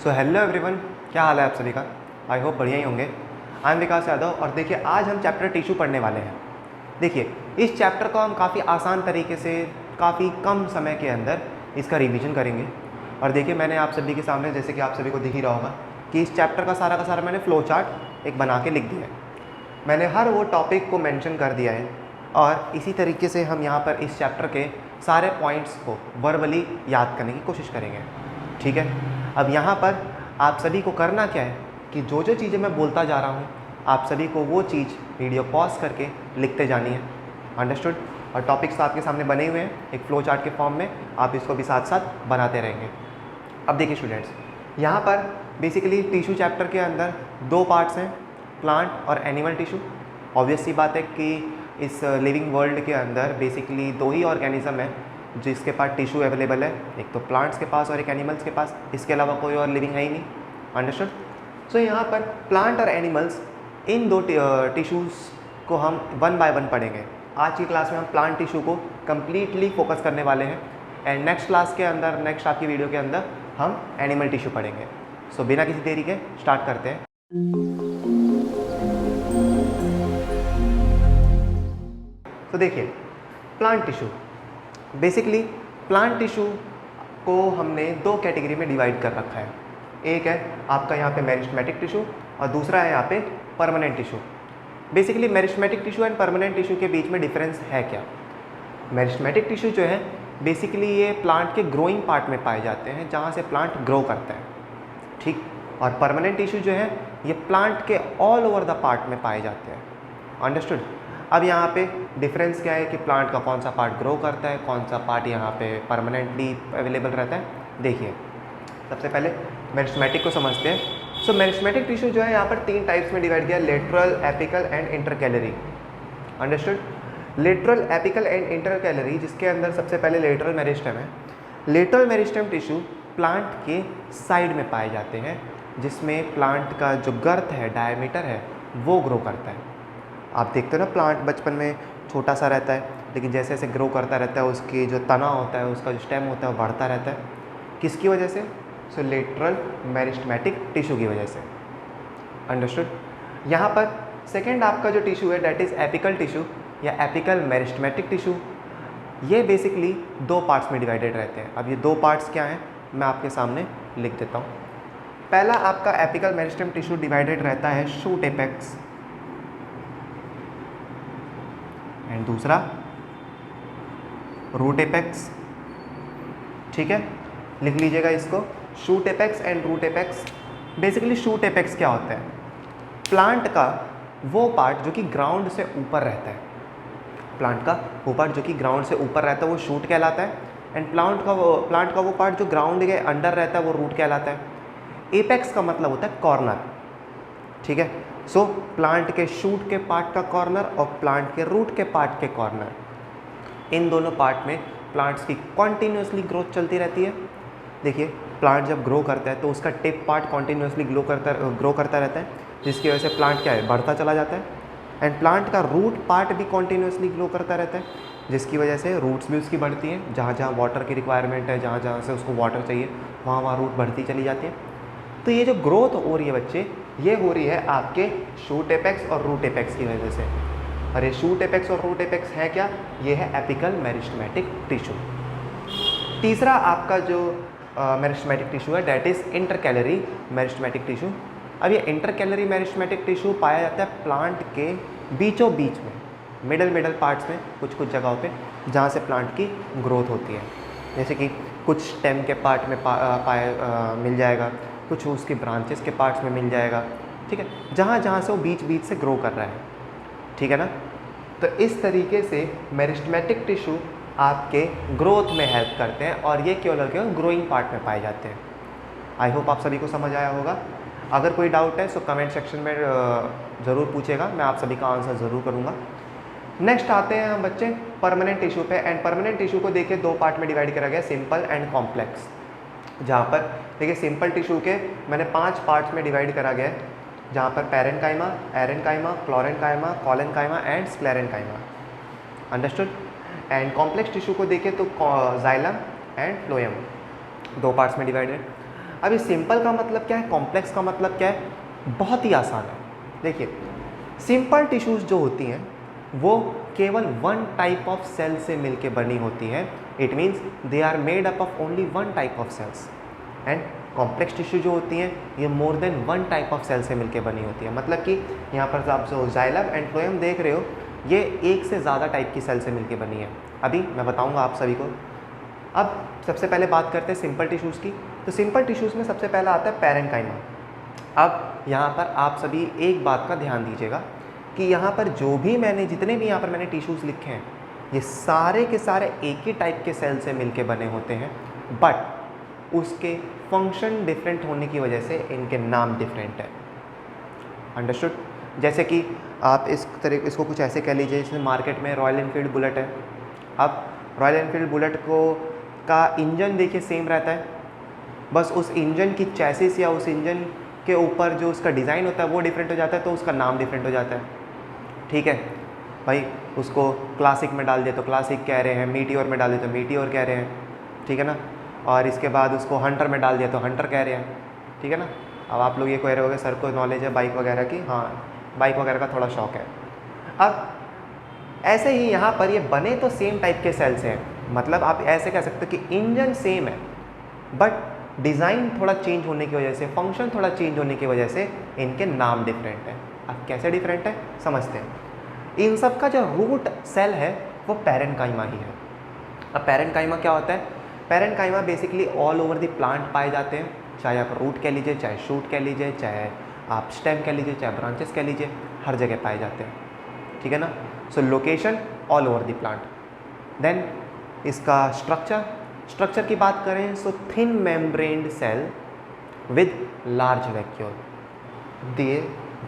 So hello everyone, क्या हाल है आप सभी का। आई होप बढ़िया ही होंगे। आई एम विकास यादव और देखिए आज हम चैप्टर टिश्यू पढ़ने वाले हैं। देखिए इस चैप्टर को हम काफ़ी आसान तरीके से काफ़ी कम समय के अंदर इसका रिवीजन करेंगे। और देखिए मैंने आप सभी के सामने, जैसे कि आप सभी को दिख ही रहा होगा कि इस चैप्टर का सारा मैंने फ्लो चार्ट एक बना के लिख दिया है। मैंने हर वो टॉपिक को मेंशन कर दिया है और इसी तरीके से हम यहाँ पर इस चैप्टर के सारे पॉइंट्स को वर्बली याद करने की कोशिश करेंगे। ठीक है, अब यहाँ पर आप सभी को करना क्या है कि जो जो चीज़ें मैं बोलता जा रहा हूँ आप सभी को वो चीज़ वीडियो पॉज करके लिखते जानी है। अंडरस्टूड। और टॉपिक्स आपके सामने बने हुए हैं एक फ्लो चार्ट के फॉर्म में, आप इसको भी साथ साथ बनाते रहेंगे। अब देखिए स्टूडेंट्स, यहाँ पर बेसिकली टिश्यू चैप्टर के अंदर दो पार्ट्स हैं, प्लांट और एनिमल टिश्यू। ऑब्वियस सी बात है कि इस लिविंग वर्ल्ड के अंदर बेसिकली दो ही ऑर्गेनिज्म है जिसके पास टिश्यू अवेलेबल है, एक तो प्लांट्स के पास और एक एनिमल्स के पास। इसके अलावा कोई और लिविंग है ही नहीं। अंडरस्टूड। सो यहाँ पर प्लांट और एनिमल्स, इन दो टिश्यूज़ को हम वन बाय वन पढ़ेंगे। आज की क्लास में हम प्लांट टिश्यू को कम्प्लीटली फोकस करने वाले हैं एंड नेक्स्ट क्लास के अंदर, नेक्स्ट आपकी वीडियो के अंदर हम एनिमल टिश्यू पढ़ेंगे। सो बिना किसी देरी के स्टार्ट करते हैं। तो देखिए plant tissue, basically plant tissue को हमने दो कैटेगरी में डिवाइड कर रखा है। एक है आपका यहाँ पे मेरिस्टेमेटिक टिश्यू और दूसरा है यहाँ पे permanent tissue. Basically meristematic tissue and permanent tissue के बीच में डिफरेंस है क्या। मेरिस्टेमेटिक टिश्यू जो है बेसिकली ये प्लांट के ग्रोइंग पार्ट में पाए जाते हैं जहाँ से प्लांट ग्रो करता है, ठीक। और परमानेंट टिश्यू जो है ये प्लांट के ऑल ओवर द पार्ट में पाए जाते हैं। अंडरस्टूड। अब यहाँ पे डिफरेंस क्या है कि प्लांट का कौन सा पार्ट ग्रो करता है, कौन सा पार्ट यहाँ पे परमानेंटली अवेलेबल रहता है। देखिए सबसे पहले मेरिस्टेमेटिक को समझते हैं। सो मेरिस्टेमेटिक टिश्यू जो है यहाँ पर तीन टाइप्स में डिवाइड किया, lateral, apical and intercalary. Understood. Lateral, apical and intercalary, जिसके अंदर सबसे पहले लेटरल मेरिस्टेम है। लेटरल मेरिस्टेम टिश्यू प्लांट के साइड में पाए जाते हैं जिसमें प्लांट का जो गर्थ है, डायमीटर है, वो ग्रो करता है। आप देखते हो ना प्लांट बचपन में छोटा सा रहता है लेकिन जैसे जैसे ग्रो करता रहता है उसकी जो तना होता है, उसका जो स्टेम होता है वो बढ़ता रहता है। किसकी वजह से? सो लेटरल मेरिस्टेमेटिक टिश्यू की वजह से। अंडरस्टूड। यहाँ पर सेकेंड आपका जो टिश्यू है डेट इज़ एपिकल टिश्यू या एपिकल मेरिस्टेमेटिक टिश्यू। ये बेसिकली दो पार्ट्स में डिवाइडेड रहते हैं। अब ये दो पार्ट्स क्या हैं मैं आपके सामने लिख देता हूँ। पहला आपका एपिकल मेरिस्टेम टिश्यू डिवाइडेड रहता है शूट एपेक्स एंड दूसरा रूट एपेक्स। ठीक है, लिख लीजिएगा इसको, shoot apex and root apex. Basically shoot apex क्या होता है? प्लांट का वो पार्ट जो कि ग्राउंड से ऊपर रहता है, प्लांट का वो पार्ट जो कि ग्राउंड से ऊपर रहता है वो शूट कहलाता है एंड प्लांट का वो पार्ट जो ग्राउंड के अंडर रहता है वो रूट कहलाता है। एपेक्स का मतलब होता है कॉर्नर। ठीक है, सो प्लांट के शूट के पार्ट का कॉर्नर और प्लांट के रूट के पार्ट के कॉर्नर, इन दोनों पार्ट में प्लांट्स की कॉन्टीन्यूसली ग्रोथ चलती रहती है। देखिए प्लांट जब ग्रो करता है तो उसका टिप पार्ट कॉन्टीन्यूसली ग्रो करता रहता है जिसकी वजह से प्लांट क्या है, बढ़ता चला जाता है। एंड प्लांट का रूट पार्ट भी कॉन्टीन्यूसली ग्रो करता रहता है जिसकी वजह से रूट्स भी उसकी बढ़ती हैं। जहाँ जहाँ वाटर की रिक्वायरमेंट है, जहाँ जहाँ से उसको वाटर चाहिए, वहाँ वहाँ रूट बढ़ती चली जाती है। तो ये जो ग्रोथ हो रही है बच्चे, ये हो रही है आपके शूट एपेक्स और रूट एपेक्स की वजह से। और ये शूट एपेक्स और रूट एपेक्स है क्या? ये है एपिकल मेरिस्टेमेटिक टिश्यू। तीसरा आपका जो मेरिस्टेमेटिक टिश्यू है that is intercalary meristematic tissue. अब ये इंटरकैलरी मेरिस्टेमेटिक टिश्यू पाया जाता है प्लांट के बीचों बीच में, मिडल पार्ट्स में, कुछ कुछ जगहों पे जहाँ से प्लांट की ग्रोथ होती है। जैसे कि कुछ स्टेम के पार्ट में मिल जाएगा, कुछ उसके ब्रांचेस के पार्ट्स में मिल जाएगा। ठीक है, जहाँ जहाँ से वो बीच बीच से ग्रो कर रहा है। ठीक है ना। तो इस तरीके से मेरिस्टेमेटिक टिश्यू आपके ग्रोथ में हेल्प करते हैं और ये केवल ग्रोइंग पार्ट में पाए जाते हैं। आई होप आप सभी को समझ आया होगा। अगर कोई डाउट है तो कमेंट सेक्शन में ज़रूर पूछेगा, मैं आप सभी का आंसर ज़रूर करूँगा। नेक्स्ट आते हैं हम बच्चे परमानेंट टिश्यू पे। एंड परमानेंट टिश्यू को देखिए दो पार्ट में डिवाइड करा गया, सिंपल एंड कॉम्प्लेक्स। जहाँ पर देखिए सिंपल टिश्यू के मैंने 5 पार्ट्स में डिवाइड करा गया है, जहाँ पर parenchyma, aerenchyma, chlorenchyma, collenchyma and sclerenchyma. Understood. And complex tissue को देखें तो जाइलम एंड फ्लोएम, दो पार्ट्स में डिवाइडेड। अभी सिंपल का मतलब क्या है, कॉम्प्लेक्स का मतलब क्या है, बहुत ही आसान है। देखिए सिंपल टिश्यूज़ जो होती हैं वो केवल वन टाइप ऑफ सेल से मिलके बनी होती है। It means they are made up of only one type of cells. And complex tissue जो होती हैं ये more than one type of cell से मिलके बनी होती है। मतलब कि यहाँ पर आप जो जाइलम एंड फ्लोएम देख रहे हो ये एक से ज़्यादा टाइप की सेल से मिलके बनी है। अभी मैं बताऊँगा आप सभी को। अब सबसे पहले बात करते हैं सिंपल टिश्यूज़ की। तो सिंपल टिश्यूज़ में सबसे पहला आता है पैरेन्काइमा। अब यहाँ पर आप सभी एक बात का ध्यान दीजिएगा कि यहाँ पर जो भी जितने भी यहाँ पर मैंने टिश्यूज़ लिखे हैं ये सारे के सारे एक ही टाइप के सेल से मिलके बने होते हैं, बट उसके फंक्शन डिफरेंट होने की वजह से इनके नाम डिफरेंट है। अंडरस्टूड? जैसे कि आप इसको कुछ ऐसे कह लीजिए, जैसे मार्केट में रॉयल एनफील्ड बुलेट है। अब रॉयल एनफील्ड बुलेट का इंजन देखिए सेम रहता है, बस उस इंजन की चैसिस या उस इंजन के ऊपर जो उसका डिज़ाइन होता है वो डिफरेंट हो जाता है, तो उसका नाम डिफरेंट हो जाता है। ठीक है भाई, उसको क्लासिक में डाल दिया तो क्लासिक कह रहे हैं, मीटियोर में डाल दिया तो मीटियोर कह रहे हैं, ठीक है ना। और इसके बाद उसको हंटर में डाल दिया तो हंटर कह रहे हैं, ठीक है ना। अब आप लोग ये कह रहे होगे सर को नॉलेज है बाइक वगैरह की, हाँ बाइक वगैरह का थोड़ा शौक है। अब ऐसे ही यहाँ पर ये बने तो सेम टाइप के सेल्स हैं, मतलब आप ऐसे कह सकते हो कि इंजन सेम है बट डिज़ाइन थोड़ा चेंज होने की वजह से, फंक्शन थोड़ा चेंज होने की वजह से इनके नाम डिफरेंट है। अब कैसे डिफरेंट है समझते हैं। इन सब का जो रूट सेल है वो पैरेन्काइमा ही है। अब पैरेन्काइमा क्या होता है? Parenchyma basically all over the plant पाए जाते हैं, चाहे आप रूट कह लीजिए, चाहे शूट कह लीजिए, चाहे आप स्टेम कह लीजिए, चाहे ब्रांचेस कह लीजिए, हर जगह पाए जाते हैं, ठीक है ना। So location all over the plant. Then इसका स्ट्रक्चर की बात करें so thin membraned cell with large vacuole.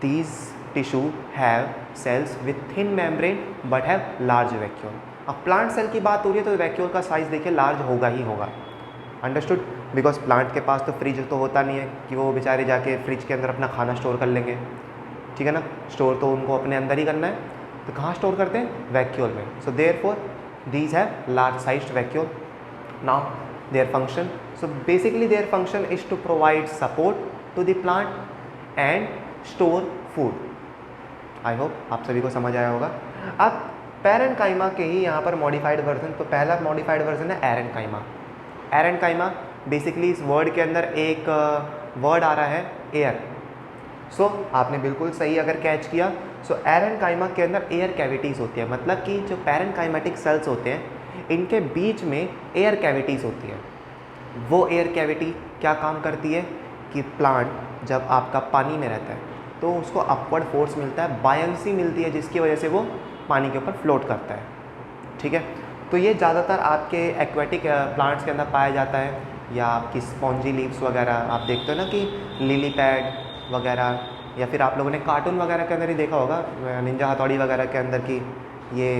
these tissue have cells with thin membrane but have large vacuole। अब प्लांट सेल की बात हो रही है तो वैक्यूल का साइज़ देखिए लार्ज होगा ही होगा। अंडरस्टूड? बिकॉज प्लांट के पास तो फ्रिज तो होता नहीं है कि वो बेचारे जाके फ्रिज के अंदर अपना खाना स्टोर कर लेंगे, ठीक है ना। स्टोर तो उनको अपने अंदर ही करना है, तो कहाँ स्टोर करते हैं? वैक्यूल में। So therefore these have large sized vacuole. Now their function, so basically their function is to provide support to the plant and store food. I hope आप सभी को समझ आया होगा। अब पैरेन्काइमा के ही यहाँ पर मॉडिफाइड वर्जन, तो पहला मॉडिफाइड वर्जन है एरेन्काइमा। एरेन्काइमा बेसिकली इस वर्ड के अंदर एक वर्ड आ रहा है एयर। सो आपने बिल्कुल सही अगर कैच किया, सो एरेन्काइमा के अंदर एयर कैविटीज़ होती है, मतलब कि जो पैरेन्काइमेटिक सेल्स होते हैं इनके बीच में एयर कैविटीज़ होती है। वो एयर कैविटी क्या काम करती है कि प्लांट जब आपका पानी में रहता है तो उसको अपवर्ड फोर्स मिलता है, बायंसी मिलती है, जिसकी वजह से वो पानी के ऊपर फ्लोट करता है, ठीक है। तो ये ज़्यादातर आपके एक्वेटिक प्लांट्स के अंदर पाया जाता है, या आपकी स्पॉन्जी लीव्स वगैरह आप देखते हो ना कि लिली पैड वगैरह, या फिर आप लोगों ने कार्टून वगैरह के अंदर ही देखा होगा निंजा हथौड़ी वगैरह के अंदर की ये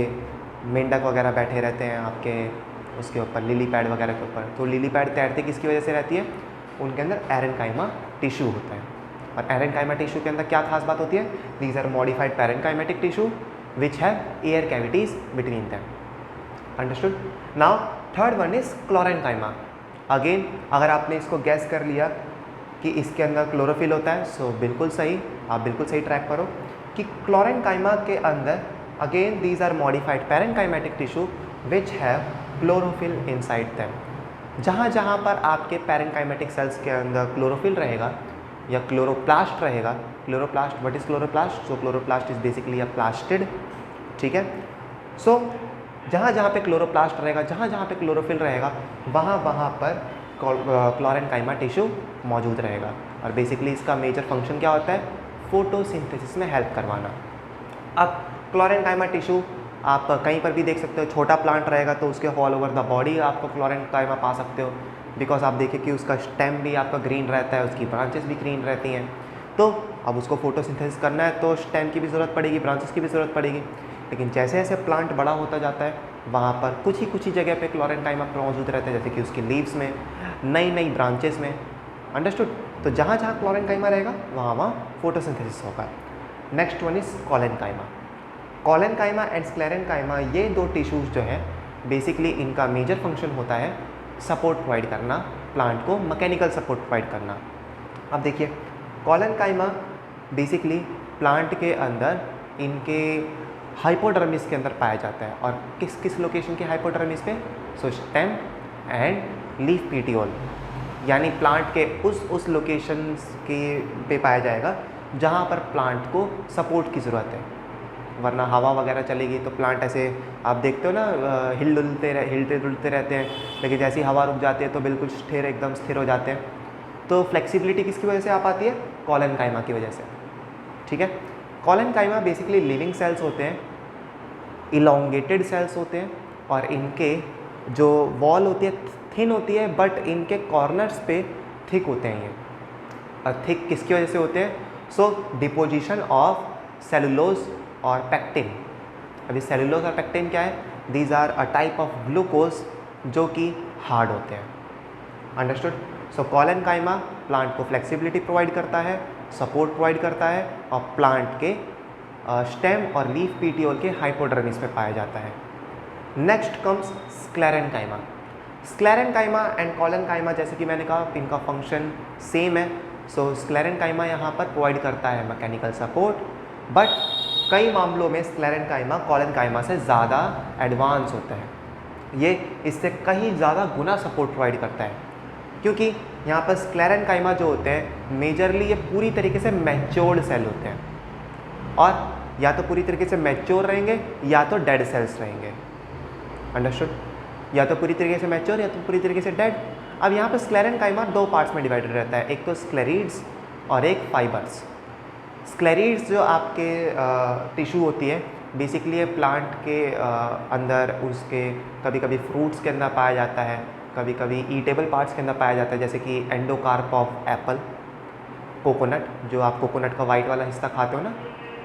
मेंढक वगैरह बैठे रहते हैं आपके उसके ऊपर, लिली पैड वगैरह के ऊपर। तो लिली पैड तैरती किसकी वजह से रहती है? उनके अंदर एरेन्काइमा टिश्यू होता है। और एरेन्काइमा टिश्यू के अंदर क्या खास बात होती है? These are modified parenchymatic tissue which have air cavities between them. Understood? Now third one is chlorenchyma. Again अगर आपने इसको गैस कर लिया कि इसके अंदर क्लोरोफिल होता है, सो बिल्कुल सही, आप बिल्कुल सही ट्रैक करो कि क्लोरेन्काइमा के अंदर again these are modified parenchymatic tissue which have chlorophyll inside them. जहाँ जहाँ पर आपके पैरेन्काइमेटिक सेल्स के अंदर क्लोरोफिल रहेगा या क्लोरोप्लास्ट रहेगा, chloroplast, what is chloroplast? So chloroplast is basically a plastid, ठीक है। सो जहाँ जहाँ पे क्लोरोप्लास्ट रहेगा, जहाँ जहाँ पे क्लोरोफिल रहेगा, वहाँ वहाँ पर क्लोरेन्काइमा टिश्यू मौजूद रहेगा। और बेसिकली इसका मेजर फंक्शन क्या होता है? फोटोसिंथेसिस में हेल्प करवाना। अब क्लोरेन्काइमा टिश्यू आप कहीं पर भी देख सकते हो, छोटा प्लांट रहेगा तो उसके ऑल ओवर द बॉडी आपको क्लोरेन्काइमा पा सकते हो, बिकॉज आप देखिए कि उसका स्टेम भी आपका ग्रीन रहता है, उसकी ब्रांचेस भी ग्रीन रहती हैं। तो अब उसको फोटोसिंथेसिस करना है तो स्टेम की भी ज़रूरत पड़ेगी, ब्रांचेस की भी ज़रूरत पड़ेगी। लेकिन जैसे जैसे प्लांट बड़ा होता जाता है वहाँ पर कुछ ही जगह पे क्लोरेन्काइमा मौजूद रहते हैं, जैसे कि उसकी लीव्स में, नई नई ब्रांचेस में। अंडरस्टूड? तो जहाँ जहाँ क्लोरेन्काइमा रहेगा वहाँ वहाँ फोटोसिंथेसिस होगा। Next one is collenchyma. Collenchyma and sclerenchyma, ये दो टिश्यूज़ जो हैं बेसिकली इनका मेजर फंक्शन होता है सपोर्ट प्रोवाइड करना प्लांट को मैकेनिकल सपोर्ट प्रोवाइड करना। अब देखिए कॉलेनकाइमा बेसिकली प्लांट के अंदर इनके हाइपोडर्मिस के अंदर पाया जाता है, और किस किस लोकेशन के हाइपोडर्मिस पे? सो स्टेम एंड लीफ पीटियोल, यानी प्लांट के उस लोकेशंस के पे पाया जाएगा जहाँ पर प्लांट को सपोर्ट की ज़रूरत है, वरना हवा वगैरह चलेगी तो प्लांट ऐसे आप देखते हो ना हिलते डुलते रहते हैं, लेकिन जैसी हवा रुक जाती है तो बिल्कुल एकदम स्थिर हो जाते हैं। तो फ्लेक्सिबिलिटी किसकी वजह से आ पाती है? कॉलेनकाइमा की वजह से। ठीक है, कॉलेनकाइमा बेसिकली लिविंग सेल्स होते हैं, इलोंगेटेड सेल्स होते हैं, और इनके जो वॉल होती है थिन होती है, बट इनके कॉर्नर्स पे थिक होते हैं ये। और थिक किसकी वजह से होते हैं? सो डिपोजिशन ऑफ सेलुलोज और पैक्टिन। अभी सेलुलोज और पैक्टिन क्या है? These are a type of glucose जो कि हार्ड होते हैं। अंडरस्टूड? सो कॉलेनकाइमा प्लांट को फ्लेक्सिबिलिटी प्रोवाइड करता है, सपोर्ट प्रोवाइड करता है, और प्लांट के स्टेम और लीफ पीटियोल के हाइपोडर्मिस में पाया जाता है। Next comes sclerenchyma. Sclerenchyma and collenchyma, जैसे कि मैंने कहा, इनका फंक्शन सेम है। सो स्क्लेरेनकाइमा यहाँ पर प्रोवाइड करता है मैकेनिकल सपोर्ट, बट कई मामलों में स्क्लेरेनकाइमा कॉलेनकाइमा से ज़्यादा एडवांस होता है। ये इससे कहीं ज़्यादा गुना सपोर्ट प्रोवाइड करता है, क्योंकि यहाँ पर स्क्लेरेनकाइमा जो होते हैं मेजरली ये पूरी तरीके से मैच्योर्ड सेल होते हैं, और या तो पूरी तरीके से मैच्योर रहेंगे या तो डेड सेल्स रहेंगे। अंडरस्टूड? या तो पूरी तरीके से मैच्योर या तो पूरी तरीके से डेड। अब यहाँ पर स्क्लेरेनकाइमा दो पार्ट्स में डिवाइडेड रहता है, एक तो स्क्लेरीड्स और एक फाइबर्स। स्क्लेरीड्स जो आपके टिश्यू होती है, बेसिकली ये प्लांट के अंदर उसके कभी कभी फ्रूट्स के अंदर पाया जाता है, कभी कभी ईटेबल पार्ट्स के अंदर पाया जाता है, जैसे कि एंडोकार्प ऑफ एप्पल, कोकोनट, जो आप कोकोनट का वाइट वाला हिस्सा खाते हो ना,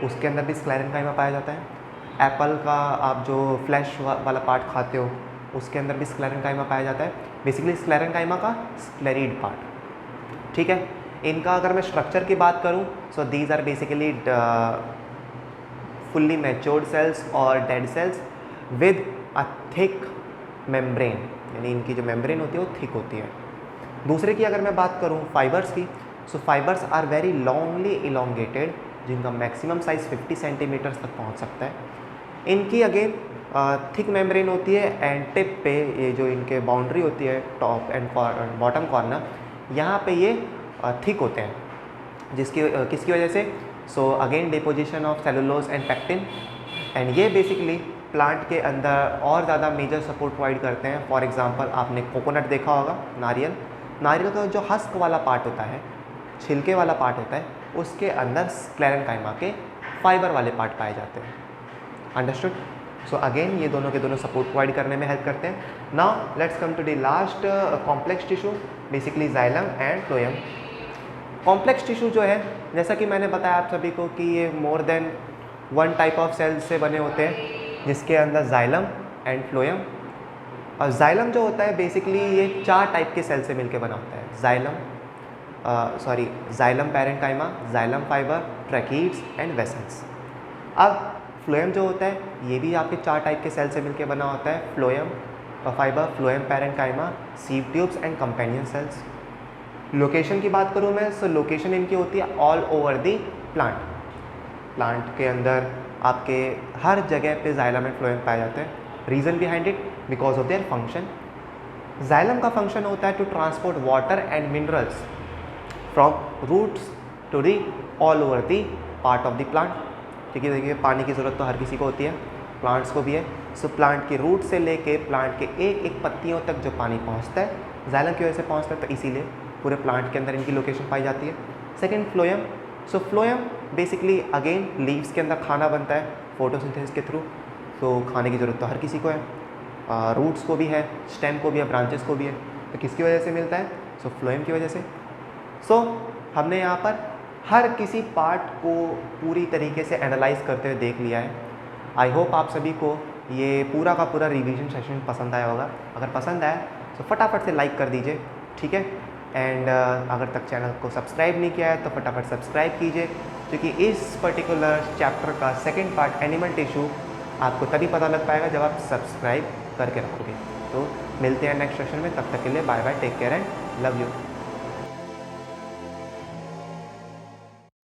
उसके अंदर भी स्क्लेरेनकाइमा पाया जाता है। एप्पल का आप जो फ्लैश वाला पार्ट खाते हो उसके अंदर भी स्क्लेरेनकाइमा पाया जाता है। बेसिकली स्क्लेरेनकाइमा का स्क्लेरीड पार्ट। ठीक है, इनका अगर मैं स्ट्रक्चर की बात करूं, so these are basically fully matured cells और dead cells with a thick membrane, यानी इनकी जो मेम्ब्रेन होती है वो थिक होती है। दूसरे की अगर मैं बात करूं फाइबर्स की, सो फाइबर्स आर वेरी लॉन्गली इलोंगेटेड, जिनका मैक्सिमम साइज़ 50 सेंटीमीटर्स तक पहुंच सकता है। इनकी अगेन थिक मेम्ब्रेन होती है, एंड टिप पे ये जो इनके बाउंड्री होती है, टॉप एंड बॉटम कॉर्नर, यहाँ पे ये थिक होते हैं, जिसकी किसकी वजह से? So again deposition of cellulose and pectin, and ये बेसिकली प्लांट के अंदर और ज़्यादा मेजर सपोर्ट प्रोवाइड करते हैं। फॉर एग्जांपल आपने कोकोनट देखा होगा, नारियल का जो हस्क वाला पार्ट होता है, छिलके वाला पार्ट होता है, उसके अंदर स्क्लेरेनकाइमा के फाइबर वाले पार्ट पाए जाते हैं। अंडरस्टूड? सो अगेन ये दोनों के दोनों सपोर्ट प्रोवाइड करने में हेल्प करते हैं। Now let's come to the last complex tissue, basically xylem and phloem. Complex tissue जो है, जैसा कि मैंने बताया आप सभी को कि ये more than one type of cells से बने होते हैं, जिसके अंदर जाइलम एंड फ्लोएम। और जाइलम जो होता है बेसिकली ये 4 टाइप के सेल से मिलकर बना होता है। Xylem parenchyma, xylem fibre, tracheids and vessels. अब फ्लोएम जो होता है ये भी आपके 4 टाइप के सेल से मिलकर बना होता है, phloem fibre, phloem parenchyma, sieve tubes and companion cells. Location की बात करूँ मैं, सो लोकेशन इनकी होती है ऑल ओवर दी प्लांट के अंदर आपके हर जगह पे जाइलम एंड फ्लोएम पाए जाते हैं। Reason behind it, because of their function. Xylem का फंक्शन होता है to transport water and minerals from roots to the all over the part of the plant. ठीक है, देखिए पानी की ज़रूरत तो हर किसी को होती है, प्लांट्स को भी है। सो प्लांट के रूट से लेके प्लांट के एक एक पत्तियों तक जो पानी पहुंचता है, जाइलम की वजह से पहुंचता है, तो इसीलिए पूरे प्लांट के अंदर इनकी लोकेशन पाई जाती है। Second, phloem. So phloem basically again leaves के अंदर खाना बनता है फोटोसिंथेसिस के थ्रू, तो खाने की ज़रूरत तो हर किसी को है, रूट्स को भी है, स्टेम को भी है, ब्रांचेस को भी है। तो किसकी वजह से मिलता है? सो फ्लोएम की वजह से। सो हमने यहाँ पर हर किसी पार्ट को पूरी तरीके से एनालाइज करते हुए देख लिया है। आई होप आप सभी को ये पूरा का पूरा रिवीजन सेशन पसंद आया होगा। अगर पसंद आया तो फटाफट से लाइक कर दीजिए, ठीक है। एंड अगर तक चैनल को सब्सक्राइब नहीं किया है तो फटाफट सब्सक्राइब कीजिए, क्योंकि इस पर्टिकुलर चैप्टर का सेकेंड पार्ट एनिमल टिश्यू आपको तभी पता लग पाएगा जब आप सब्सक्राइब करके रखोगे। तो मिलते हैं नेक्स्ट सेशन में, तब तक के लिए bye bye, take care and love you.